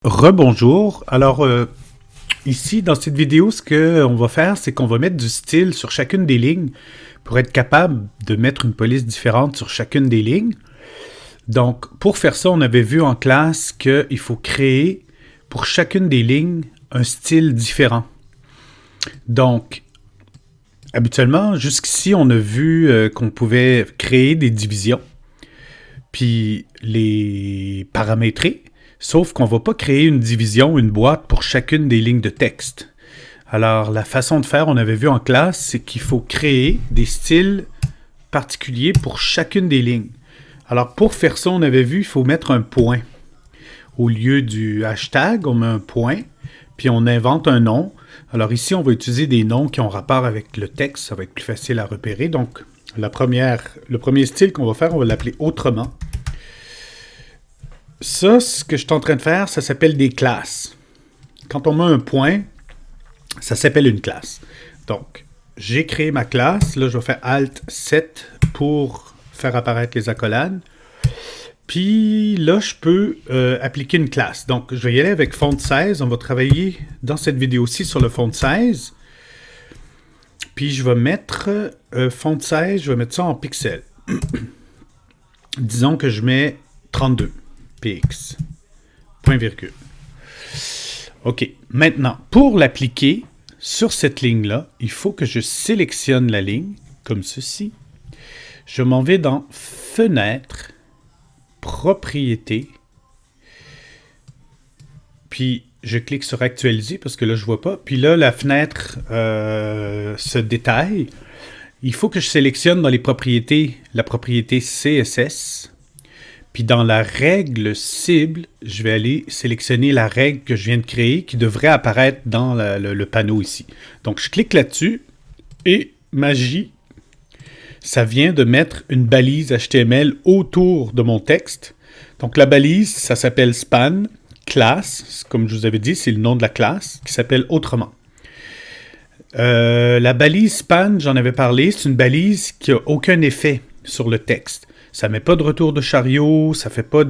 Rebonjour. Alors, ici, dans cette vidéo, ce qu'on va faire, c'est qu'on va mettre du style sur chacune des lignes pour être capable de mettre une police différente sur chacune des lignes. Donc, pour faire ça, on avait vu en classe qu'il faut créer pour chacune des lignes un style différent. Donc, habituellement, jusqu'ici, on a vu qu'on pouvait créer des divisions, puis les paramétrer. Sauf qu'on ne va pas créer une division, une boîte pour chacune des lignes de texte. Alors, la façon de faire, on avait vu en classe, c'est qu'il faut créer des styles particuliers pour chacune des lignes. Alors, pour faire ça, on avait vu, il faut mettre un point. Au lieu du hashtag, on met un point, puis on invente un nom. Alors ici, on va utiliser des noms qui ont rapport avec le texte, ça va être plus facile à repérer. Donc, le premier style qu'on va faire, on va l'appeler autrement. Ça, ce que je suis en train de faire, ça s'appelle des classes. Quand on met un point, ça s'appelle une classe. Donc, j'ai créé ma classe. Là, je vais faire Alt 7 pour faire apparaître les accolades. Puis là, je peux appliquer une classe. Donc, je vais y aller avec font 16. On va travailler dans cette vidéo-ci sur le font 16. Puis, je vais mettre font 16, je vais mettre ça en pixels. Disons que je mets 32. px, point virgule. OK. Maintenant, pour l'appliquer sur cette ligne-là, il faut que je sélectionne la ligne, comme ceci. Je m'en vais dans Fenêtre, Propriétés, puis je clique sur Actualiser, parce que là, je ne vois pas. Puis là, la fenêtre se détaille. Il faut que je sélectionne dans les propriétés, la propriété CSS. Puis dans la règle cible, je vais aller sélectionner la règle que je viens de créer qui devrait apparaître dans le panneau ici. Donc, je clique là-dessus et magie, ça vient de mettre une balise HTML autour de mon texte. Donc, la balise, ça s'appelle span, classe, comme je vous avais dit, c'est le nom de la classe qui s'appelle autrement. La balise span, j'en avais parlé, c'est une balise qui n'a aucun effet sur le texte. Ça ne met pas de retour de chariot, ça ne fait pas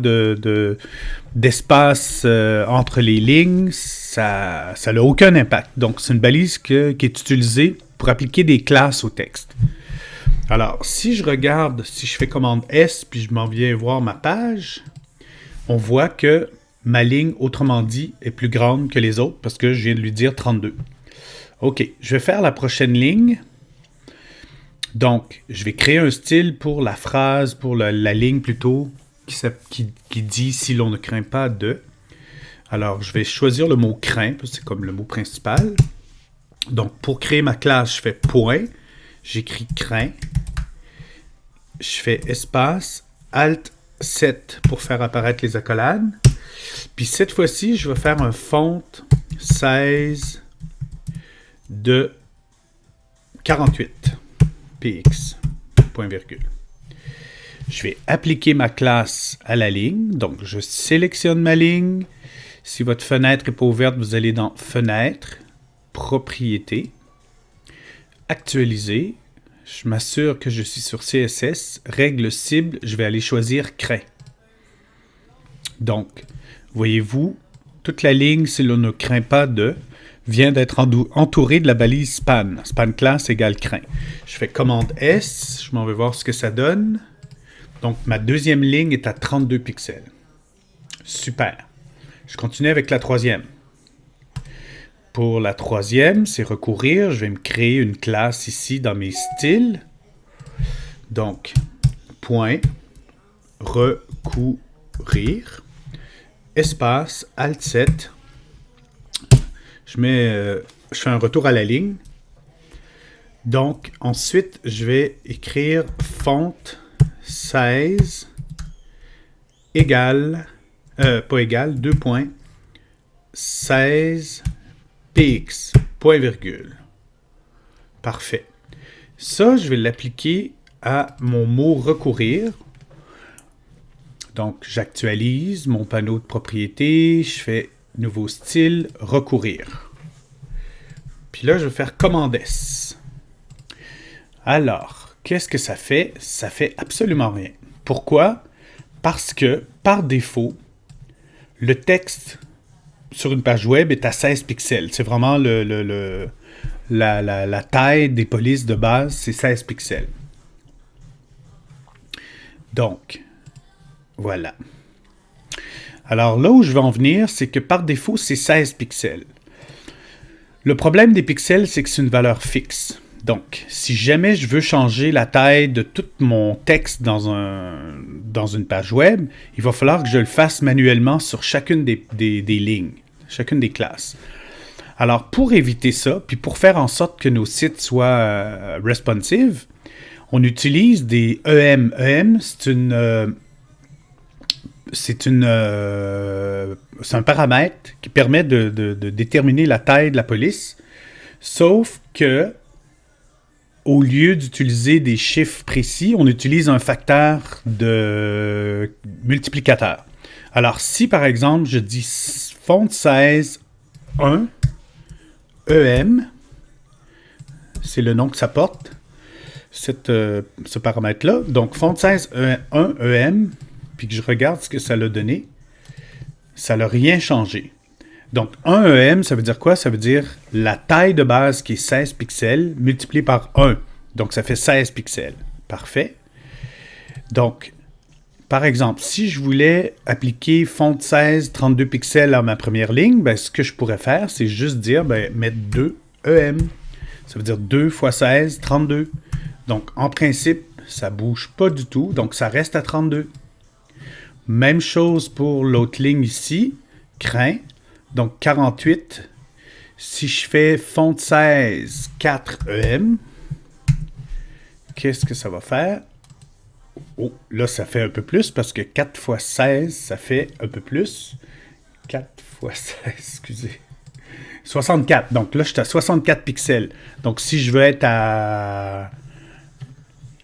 d'espace entre les lignes, ça n'a aucun impact. Donc, c'est une balise qui est utilisée pour appliquer des classes au texte. Alors, si je regarde, si je fais commande S, puis je m'en viens voir ma page, on voit que ma ligne, autrement dit, est plus grande que les autres parce que je viens de lui dire 32. OK, je vais faire la prochaine ligne. Donc, je vais créer un style pour la phrase, pour la ligne plutôt, qui dit « si l'on ne craint pas de ». Alors, je vais choisir le mot « craint », parce que c'est comme le mot principal. Donc, pour créer ma classe, je fais « point », j'écris « craint », je fais espace, Alt 7 pour faire apparaître les accolades. Puis cette fois-ci, je vais faire un font 16 de 48. px, point virgule. Je vais appliquer ma classe à la ligne. Donc, je sélectionne ma ligne. Si votre fenêtre n'est pas ouverte, vous allez dans Fenêtre, Propriétés, Actualiser. Je m'assure que je suis sur CSS. Règle cible, je vais aller choisir Craint. Donc, voyez-vous, toute la ligne, si l'on ne craint pas de, vient d'être entouré de la balise span. Span class égale craint. Je fais commande S, je m'en vais voir ce que ça donne. Donc, ma deuxième ligne est à 32 pixels. Super. Je continue avec la troisième. Pour la troisième, c'est recourir. Je vais me créer une classe ici dans mes styles. Donc, point, recourir, espace, Alt 7. Je fais un retour à la ligne. Donc, ensuite, je vais écrire font 16 égale, pas égal, 2 points, 16 px, point virgule. Parfait. Ça, je vais l'appliquer à mon mot recourir. Donc, j'actualise mon panneau de propriété, je fais nouveau style, recourir. Puis là, je vais faire commande S. Alors, qu'est-ce que ça fait? Ça fait absolument rien. Pourquoi? Parce que, par défaut, le texte sur une page web est à 16 pixels. C'est vraiment la taille des polices de base, c'est 16 pixels. Donc, voilà. Alors là où je veux en venir, c'est que par défaut, c'est 16 pixels. Le problème des pixels, c'est que c'est une valeur fixe. Donc, si jamais je veux changer la taille de tout mon texte dans une page web, il va falloir que je le fasse manuellement sur chacune des lignes, chacune des classes. Alors, pour éviter ça, puis pour faire en sorte que nos sites soient responsive, on utilise des EM. EM, c'est un paramètre qui permet de déterminer la taille de la police, sauf que au lieu d'utiliser des chiffres précis, on utilise un facteur de multiplicateur. Alors, si par exemple, je dis font size 1 EM, c'est le nom que ça porte, ce paramètre-là. Donc, font size 1 EM, puis que je regarde ce que ça l'a donné, ça n'a rien changé. Donc, 1 EM, ça veut dire quoi? Ça veut dire la taille de base qui est 16 pixels multiplié par 1. Donc, ça fait 16 pixels. Parfait. Donc, par exemple, si je voulais appliquer font 16 32 pixels à ma première ligne, ben, ce que je pourrais faire, c'est juste dire, mettre 2 EM. Ça veut dire 2 fois 16, 32. Donc, en principe, ça ne bouge pas du tout. Donc, ça reste à 32. Même chose pour l'autre ligne ici, crin. Donc, 48. Si je fais font 16, 4 EM, qu'est-ce que ça va faire? Oh, là, ça fait un peu plus parce que 4 fois 16, ça fait un peu plus. 4 fois 16, excusez. 64. Donc là, je suis à 64 pixels. Donc, si je veux être à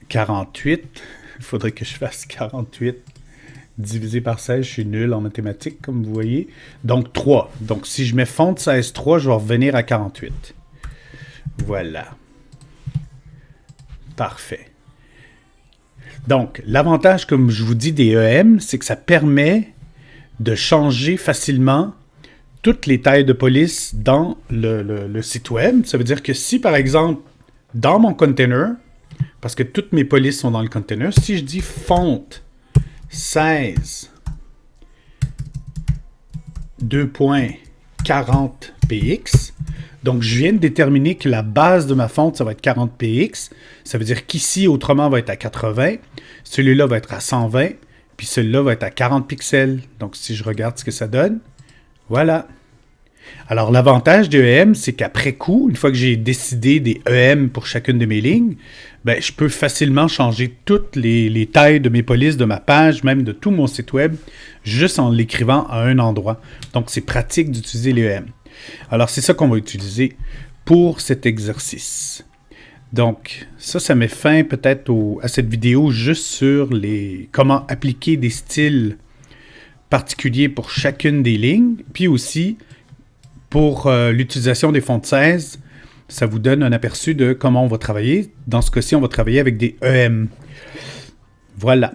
48, il faudrait que je fasse 48 divisé par 16, je suis nul en mathématiques, comme vous voyez. Donc, 3. Donc, si je mets font 16, 3, je vais revenir à 48. Voilà. Parfait. Donc, l'avantage, comme je vous dis, des EM, c'est que ça permet de changer facilement toutes les tailles de police dans le site web. Ça veut dire que si, par exemple, dans mon container, parce que toutes mes polices sont dans le container, si je dis font 16 2.40 px. Donc, je viens de déterminer que la base de ma fonte, ça va être 40 px. Ça veut dire qu'ici, autrement, va être à 80. Celui-là va être à 120. Puis celui-là va être à 40 pixels. Donc, si je regarde ce que ça donne, voilà. Alors, l'avantage des EM, c'est qu'après coup, une fois que j'ai décidé des EM pour chacune de mes lignes, ben, je peux facilement changer toutes les tailles de mes polices, de ma page, même de tout mon site web, juste en l'écrivant à un endroit. Donc, c'est pratique d'utiliser les EM. Alors, c'est ça qu'on va utiliser pour cet exercice. Donc, ça met fin peut-être à cette vidéo juste sur comment appliquer des styles particuliers pour chacune des lignes, puis aussi pour l'utilisation des fonts 16, ça vous donne un aperçu de comment on va travailler. Dans ce cas-ci, on va travailler avec des EM. Voilà.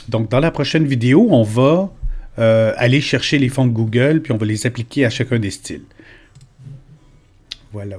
Donc, dans la prochaine vidéo, on va aller chercher les fonts de Google, puis on va les appliquer à chacun des styles. Voilà.